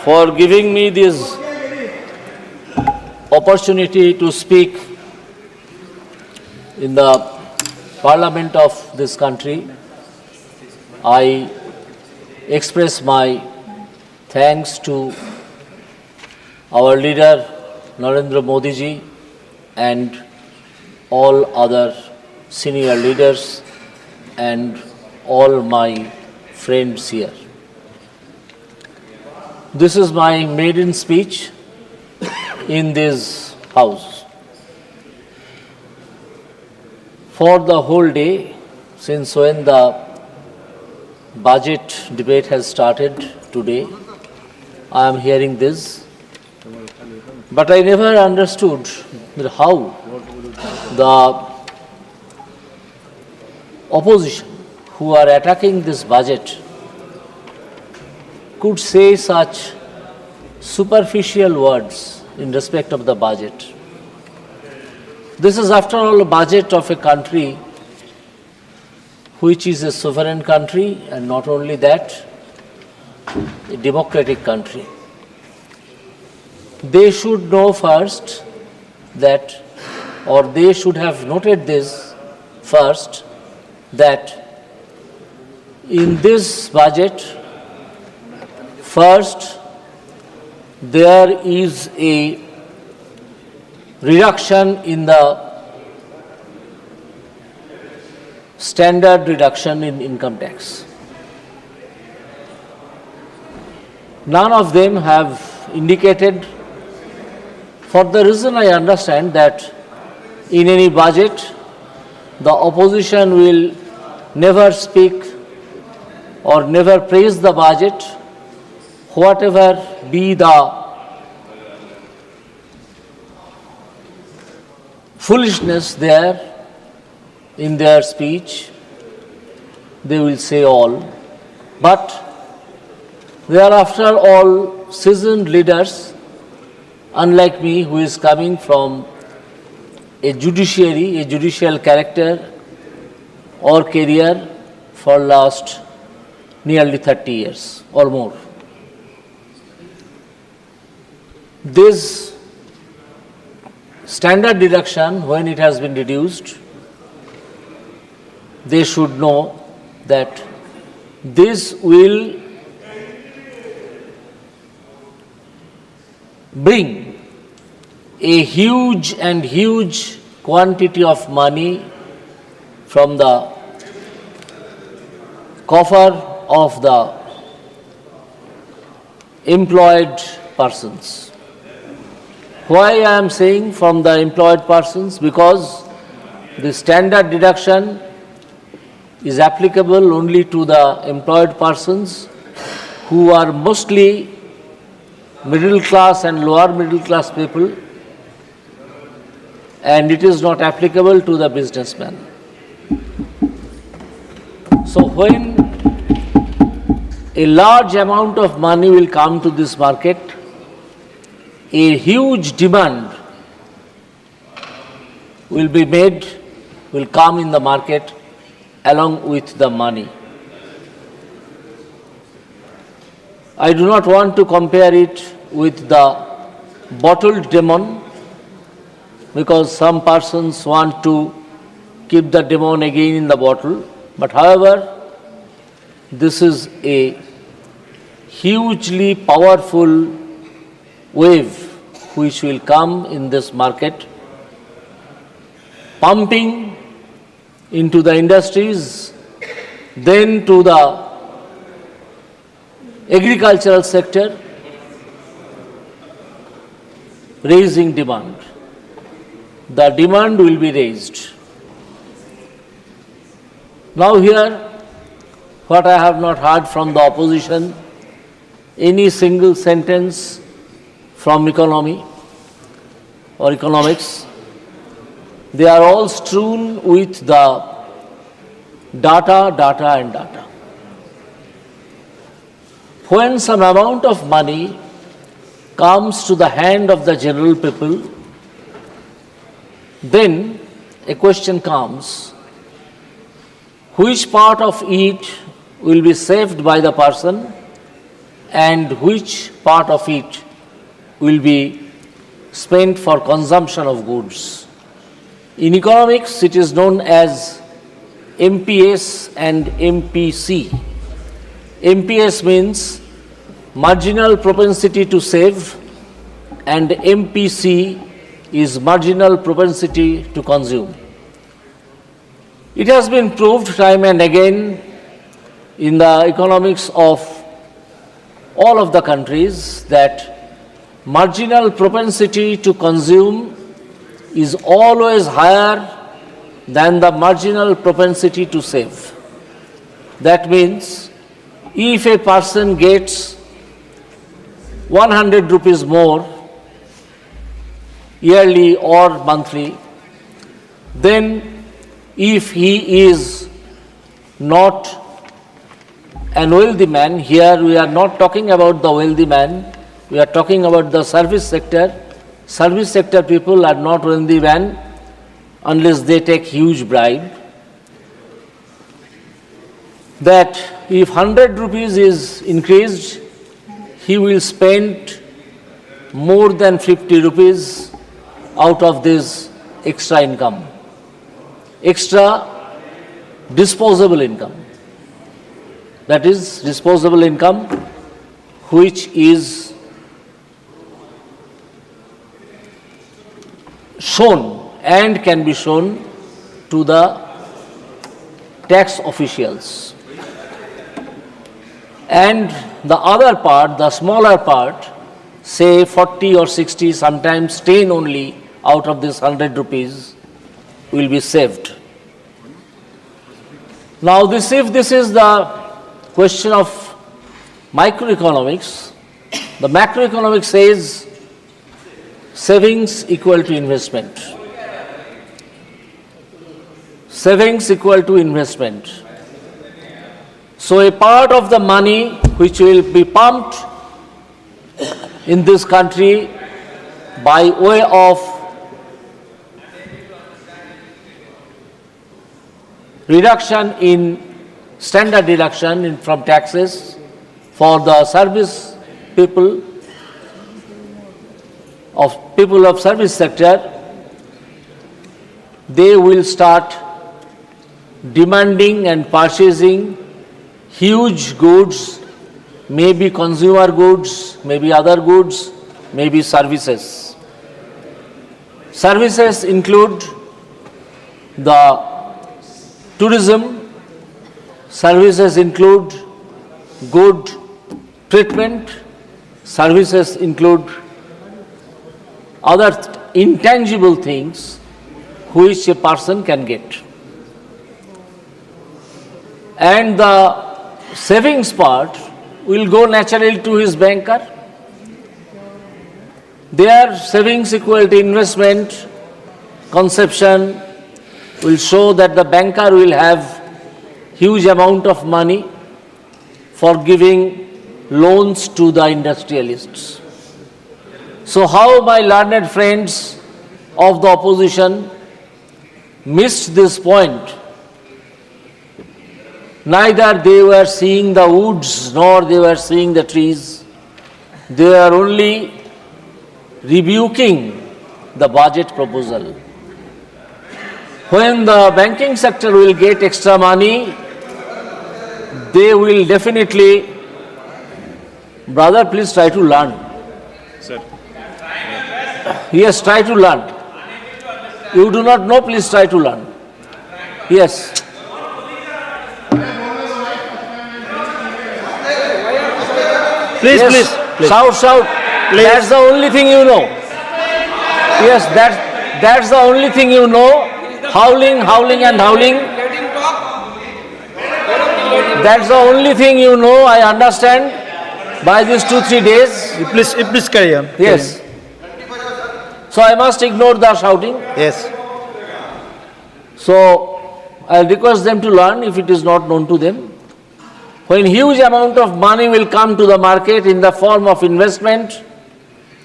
for giving me this opportunity to speak in the Parliament of this country. I express my thanks to our leader Narendra Modi ji and all other senior leaders and all my friends here. This is my maiden speech in this house. For the whole day, since when the budget debate has started today, I am hearing this, but I never understood how the opposition who are attacking this budget could say such superficial words in respect of the budget. This is, after all, a budget of a country which is a sovereign country, and not only that, a democratic country. They should know first that, or they should have noted this first, that in this budget, first, there is a reduction in the standard reduction in income tax. None of them have indicated, for the reason I understand that in any budget, the opposition will never speak or never praise the budget, whatever be the foolishness there in their speech, they will say all. But they are, after all, seasoned leaders, unlike me, who is coming from a judiciary, a judicial character or career for last nearly 30 years or more. This standard deduction, when it has been reduced, they should know that this will bring a huge quantity of money from the coffer of the employed persons. Why I am saying from the employed persons? Because the standard deduction is applicable only to the employed persons who are mostly middle class and lower middle class people, and it is not applicable to the businessman. So when a large amount of money will come to this market, a huge demand will be made, will come in the market along with the money. I do not want to compare it with the bottled demon, because some persons want to keep the demon again in the bottle. But however, this is a hugely powerful wave which will come in this market, pumping into the industries, then to the agricultural sector, raising demand. The demand will be raised. Now here, what I have not heard from the opposition, any single sentence from economy or economics. They are all strewn with the data. When some amount of money comes to the hand of the general people, then a question comes, which part of it will be saved by the person and which part of it will be spent for consumption of goods. In economics, it is known as MPS and MPC. MPS means marginal propensity to save, and MPC is marginal propensity to consume. It has been proved time and again in the economics of all of the countries that marginal propensity to consume is always higher than the marginal propensity to save. That means if a person gets 100 rupees more yearly or monthly, then if he is not an wealthy man, here we are not talking about the wealthy man, we are talking about the service sector. Service sector people are not wealthy man unless they take huge bribe. That if 100 rupees is increased, he will spend more than 50 rupees out of this extra income, extra disposable income. That is disposable income which is shown and can be shown to the tax officials. And the other part, the smaller part, say 40 or 60, sometimes 10 only out of this 100 rupees will be saved. Now if this is the question of microeconomics, the macroeconomics says savings equal to investment. Savings equal to investment. So a part of the money which will be pumped in this country by way of reduction in standard deduction from taxes for the service people of service sector, they will start demanding and purchasing huge goods, maybe consumer goods, maybe other goods, maybe services. Services include the tourism, services include good treatment, services include other intangible things which a person can get. And the savings part will go naturally to his banker. Their savings equal to investment conception will show that the banker will have huge amount of money for giving loans to the industrialists. So how my learned friends of the opposition missed this point? Neither they were seeing the woods nor they were seeing the trees. They are only rebuking the budget proposal. When the banking sector will get extra money, they will definitely, brother, please try to learn. Sir. Yes, try to learn. You do not know, please try to learn. Yes. Please, Yes. please. Shout, shout. Please. That's the only thing you know. Yes, that's the only thing you know. Howling, howling and howling. That's the only thing you know, I understand, by these 2-3 days. Please carry on. Yes. So I must ignore the shouting. Yes. So I'll request them to learn if it is not known to them. When huge amount of money will come to the market in the form of investment,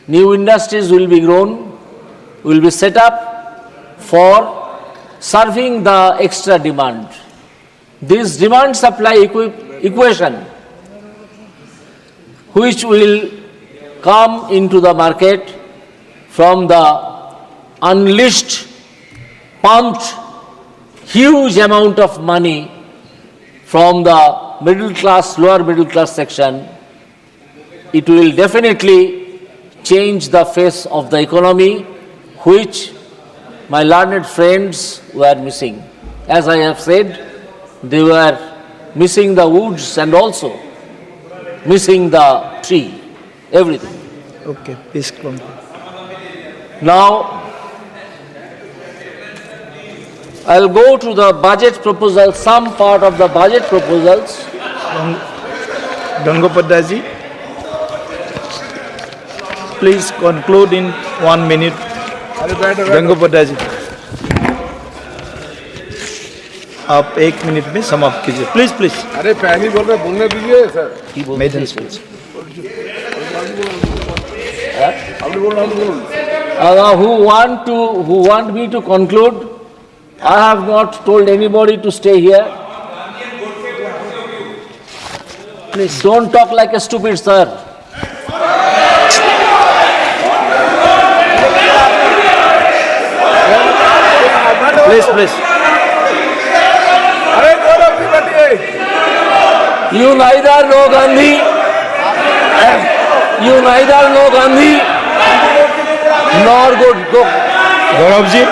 new industries will be grown, will be set up for serving the extra demand. This demand-supply equation, which will come into the market from the unleashed, pumped huge amount of money from the middle class, lower middle class section, it will definitely change the face of the economy, which my learned friends were missing. As I have said, they were missing the woods and also missing the tree, everything. Okay, please conclude. Now, I'll go to the budget proposal, some part of the budget proposals. Gangopadhyay ji, please conclude in 1 minute. Gangopadhyay जी, आप 1 minute में समाप्त कीजिए, please please. अरे पहली बोल रहे, बोलने दीजिए sir. Madam speech. Who want me to conclude? I have not told anybody to stay here. Please don't talk like a stupid, sir. Please, please. You neither know Gandhi, nor go, Gaurav ji,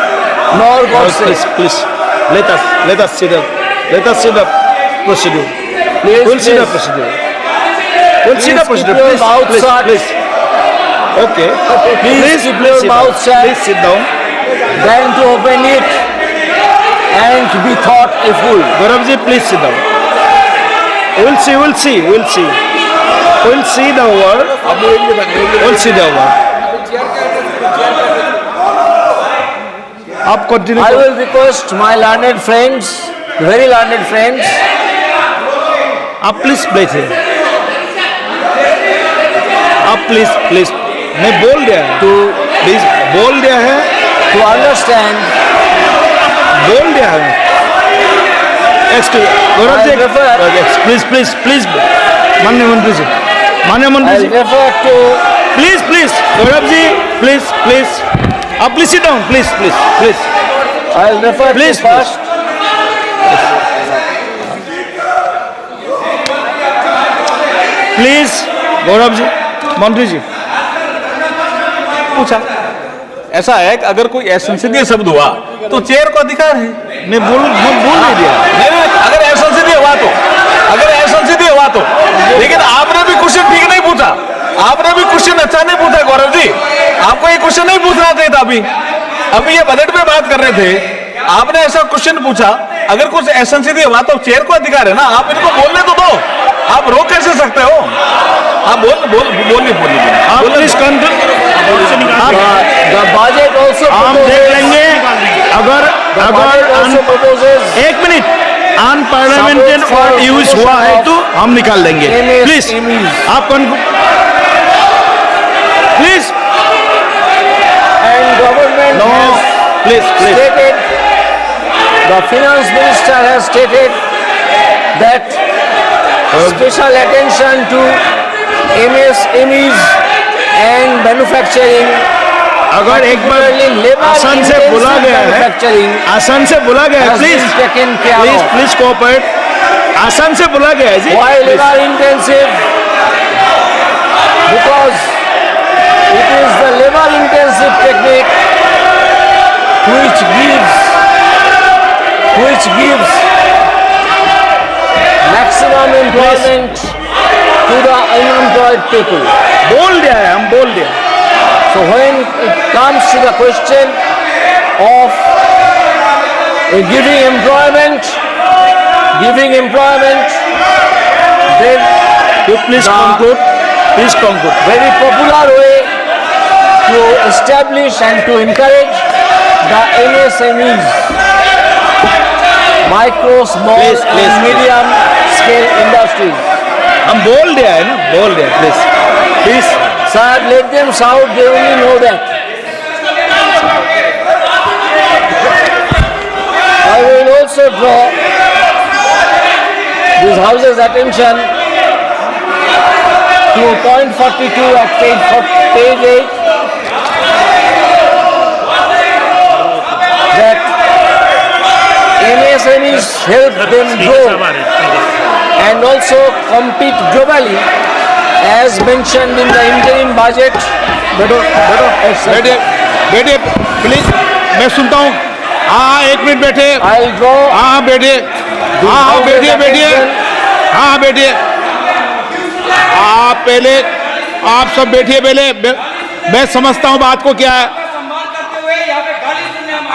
nor Godse. please. Let us see the procedure. Please, We'll see the please. procedure. We'll see the Please keep procedure. your Please, mouth please, shut. please. Okay. Please keep your sit mouth down. shut. Please sit down. Than to open it and to be thought a fool. Gaurav ji, please sit down. We'll see the word. We'll see the word. आप continue I will request my learned friends, very learned friends, आप please बैठिए। आप please मैं बोल दिया है, please बोल दिया है, to understand. बोल दिया है। एक्सक्यूज गौरव जी, प्लीज माननीय मंत्री जी, I'll refer to please Gaurav ji, please आप please sit down, please I'll refer Please, to first. Please Gaurav ji, मंत्री जी पूछा। ऐसा है कि अगर कोई असंसदीय शब्द हुआ तो चेयर को अधिकार है। मैं बोल नहीं दिया। नहीं, अगर असंसदीय हुआ तो लेकिन आपने भी क्वेश्चन ठीक नहीं पूछा, आपने भी क्वेश्चन अच्छा नहीं पूछा गौरव जी, आपको ये क्वेश्चन नहीं पूछना चाहिए था। अभी ये बजट पे बात कर रहे थे, आपने ऐसा क्वेश्चन पूछा, अगर कुछ असंसदीय हुआ तो चेयर को अधिकार है ना, आप इनको बोलने तो दो, आप रोक कैसे सकते हो? आप बोलिए। आप प्लीज The budget also हम देख proposes. लेंगे। अगर Budget also proposes. 1 minute unparliamentary Support for word use हुआ है तो हम निकाल देंगे। MSMEs. प्लीज आप please And government no has please stated, the finance minister has stated that special attention to MSMEs and manufacturing, अगर एक बार particularly labor आसान से बोला intensive गया है, manufacturing आसान से बोला गया है, has please been taken care of. Please cooperate. आसान से बोला गया है जी। Why labor intensive? Because it is the labor intensive technique which gives maximum employment to the unemployed people. बोल दिया है, हम बोल दिया। So when it comes to the question of giving employment, then You please conclude. Please conclude. very popular way to establish and to encourage the MSMEs, micro, small Please. and medium scale industries. हम बोल दिया है ना, बोल दिया। Please Sir, let them shout, they only know that. I will also draw this House's attention to point 42 at page 8 that MSMEs help them grow and also compete globally as mentioned in the interim budget. बैठिए बैठिए please, मैं सुनता हूँ। हाँ एक minute बैठे। I'll draw हाँ बैठिए। हाँ बैठिए बैठिए। हाँ बैठिए। आप पहले, आप सब बैठिए पहले। मैं समझता हूँ बात को क्या है।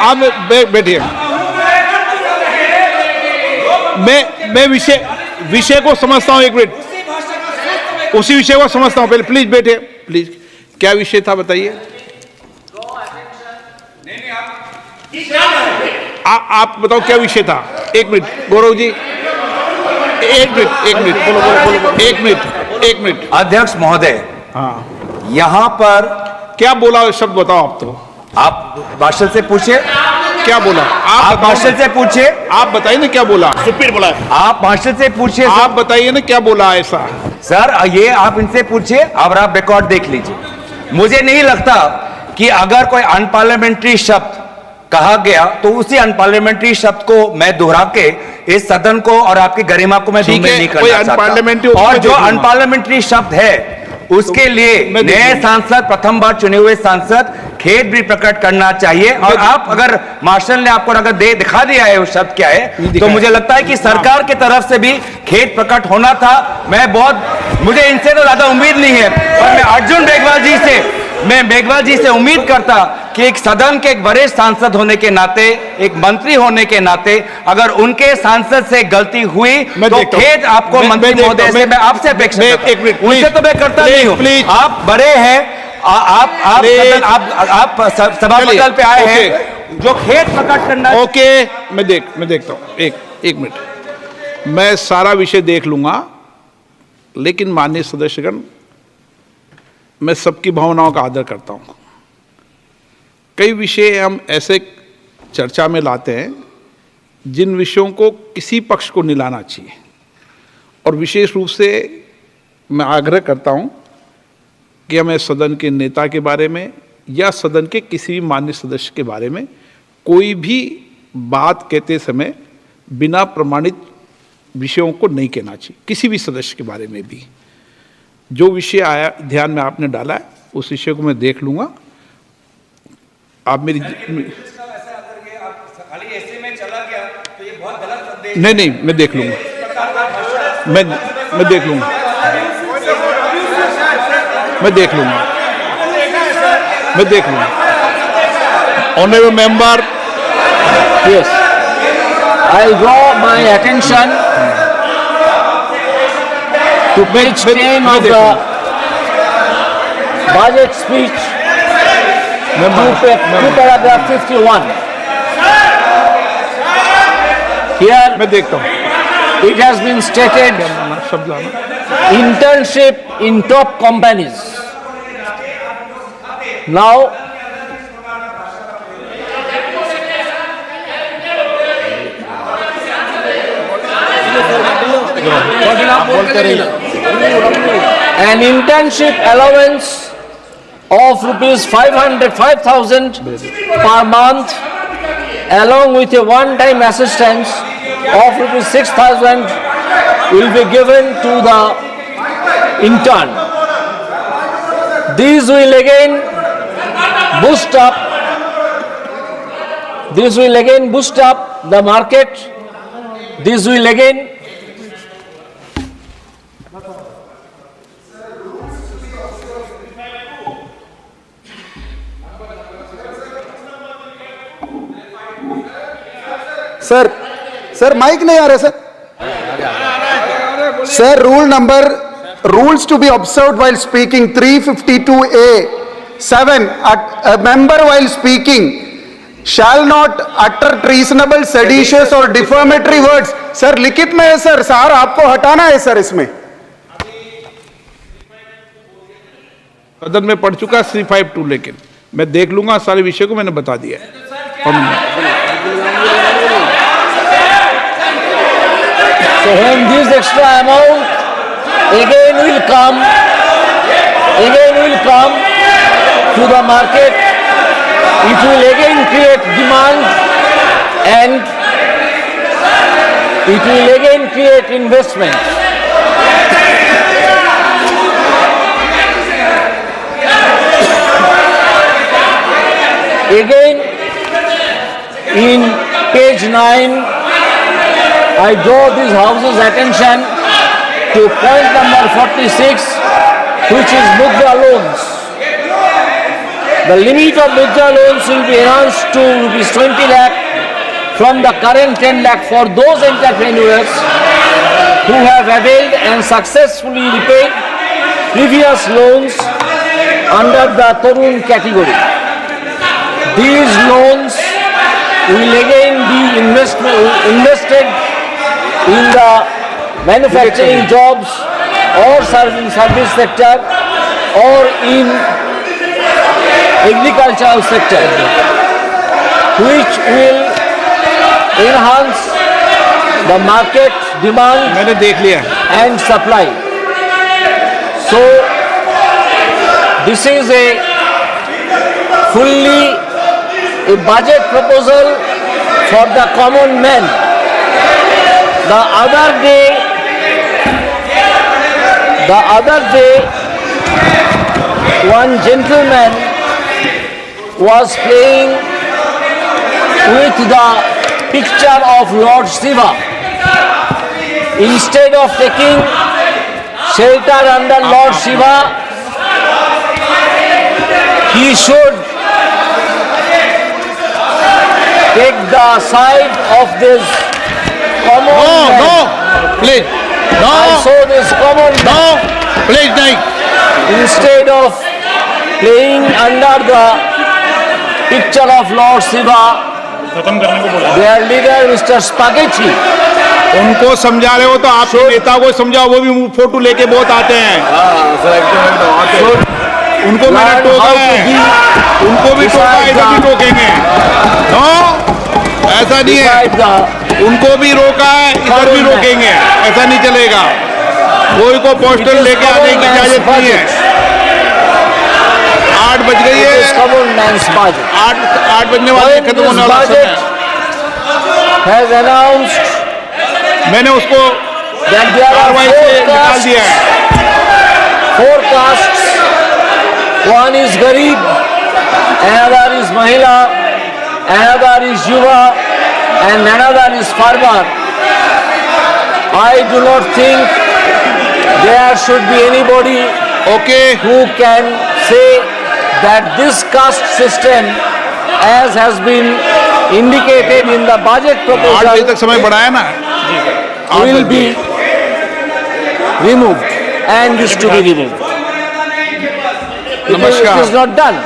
आप बैठिए। मैं विषय को समझता हूँ। एक मिनट, उसी विषय को समझता हूँ। पहले प्लीज बैठे प्लीज। क्या विषय था बताइए। आप बताओ क्या विषय था। एक मिनट गौरव जी, एक मिनट। अध्यक्ष महोदय, हाँ यहाँ पर क्या बोला शब्द बताओ। आप तो आप मार्शल से पूछिए क्या बोला। आप मार्शल से पूछिए। आप बताइए ना क्या बोला। सुप्रीम बोला आप मार्शल से पूछिए। आप बताइए ना क्या बोला ऐसा। सर ये आप इनसे पूछिए और आप रिकॉर्ड देख लीजिए। मुझे नहीं लगता कि अगर कोई अनपार्लियामेंट्री शब्द कहा गया तो उसी अनपार्लियामेंट्री शब्द को मैं दोहरा के इस सदन को और आपकी गरिमा को मैं ठीक धूमिल है, नहीं कोई करना चाहता। अनपार्लियामेंट्री और उसमें जो देखूंगा। अनपार्लियामेंट्री शब्द है उसके लिए मैं नए देखूंगा। सांसद, प्रथम बार चुने हुए सांसद खेद भी प्रकट करना चाहिए। और आप अगर मार्शल ने आपको अगर दिखा दिया है वो शब्द क्या है तो दिखाया। मुझे लगता है कि सरकार की तरफ से भी खेद प्रकट होना था। मुझे इनसे तो ज्यादा उम्मीद नहीं है, पर मैं अर्जुन मेघवाल जी से उम्मीद करता कि एक सदन के एक वरिष्ठ सांसद होने के नाते, एक मंत्री होने के नाते अगर उनके सांसद से गलती हुई तो खेद आपको मंत्री महोदय से मैं आपसे अपेक्षा करता हूं। उनसे तो मैं करता नहीं हूं। आप बड़े हैं, आप सभा मंडल पे आए हैं, जो खेद प्रकट करना। ओके, मैं देखता हूँ। एक मिनट, मैं सारा विषय देख लूंगा, लेकिन माननीय सदस्यगण मैं सबकी भावनाओं का आदर करता हूँ। कई विषय हम ऐसे चर्चा में लाते हैं जिन विषयों को किसी पक्ष को नहीं लाना चाहिए, और विशेष रूप से मैं आग्रह करता हूँ कि हमें सदन के नेता के बारे में या सदन के किसी भी मान्य सदस्य के बारे में कोई भी बात कहते समय बिना प्रमाणित विषयों को नहीं कहना चाहिए। किसी भी सदस्य के बारे में भी जो विषय आया ध्यान में आपने डाला है उस विषय को मैं देख लूंगा। आप मेरी नहीं, मैं देख लूंगा। मैं देख लूंगा। Honourable member, yes. I'll draw my attention to page 10 of the budget speech, to paragraph 51. Here मैं देखता हूँ। it has been stated शब्द लाना। internship in top companies. Now, an internship allowance of rupees 5,000 per month along with a one-time assistance of rupees 6,000 will be given to the intern. These will again boost up the market. This will again sir mike नहीं आ रहा सर। Sir rules to be observed while speaking 352A(7) a member while speaking shall not utter treasonable, seditious or defamatory words. Sir लिखित में है sir आपको हटाना है सर इसमें। सदन में पढ़ चुका 352, लेकिन मैं देख लूंगा सारे विषय को, मैंने बता दिया है। So when this extra amount again will come again will come to the market. It will again create demand and it will again create investment. Again, in page 9, I draw this house's attention to point number 46, which is Mudra loans. The limit of Mudra loans will be enhanced to rupees 20 lakh from the current 10 lakh for those entrepreneurs who have availed and successfully repaid previous loans under the Tarun category. These loans will again be invested in the manufacturing jobs or service sector or in agricultural sector, which will enhance the market demand मैंने देख लिया and supply. So this is a fully a budget proposal for the common man. The other day, one gentleman was playing with the picture of Lord Shiva. Instead of taking shelter under Lord Shiva, he should take the side of this common man. No, please. No, I saw this common no, man. please नहीं. Instead of playing under the picture of Lord Shiva, their leader Mr. Spaghetti, उनको समझा रहे हो तो आप नेता को समझाओ, वो भी फोटो लेके बहुत आते हैं. उनको मैंने learn टोका how to है, be उनको भी टोका, beside इधर भी the- टोकेंगे. नो, ऐसा नहीं है. beside the उनको भी रोका है, इधर भी रोकेंगे. ऐसा नहीं चलेगा. कोई को पोस्टर लेके आने की इजाजत नहीं है. 8 बज गई it is है. common man's budget. 8 बजने वाले When खत्म this होने वाला budget समय. has announced मैंने उसको that there are कार्रवाई से निकाल दिया है. four castes. One is Garib, another is Mahila, another is Yuva, and another is Farmer. I do not think there should be anybody okay. who can say that this caste system, as has been indicated in the budget 8 बजे proposal, तक समय बढ़ाया ना. will be removed and is to be removed. It is नमस्कार. not done.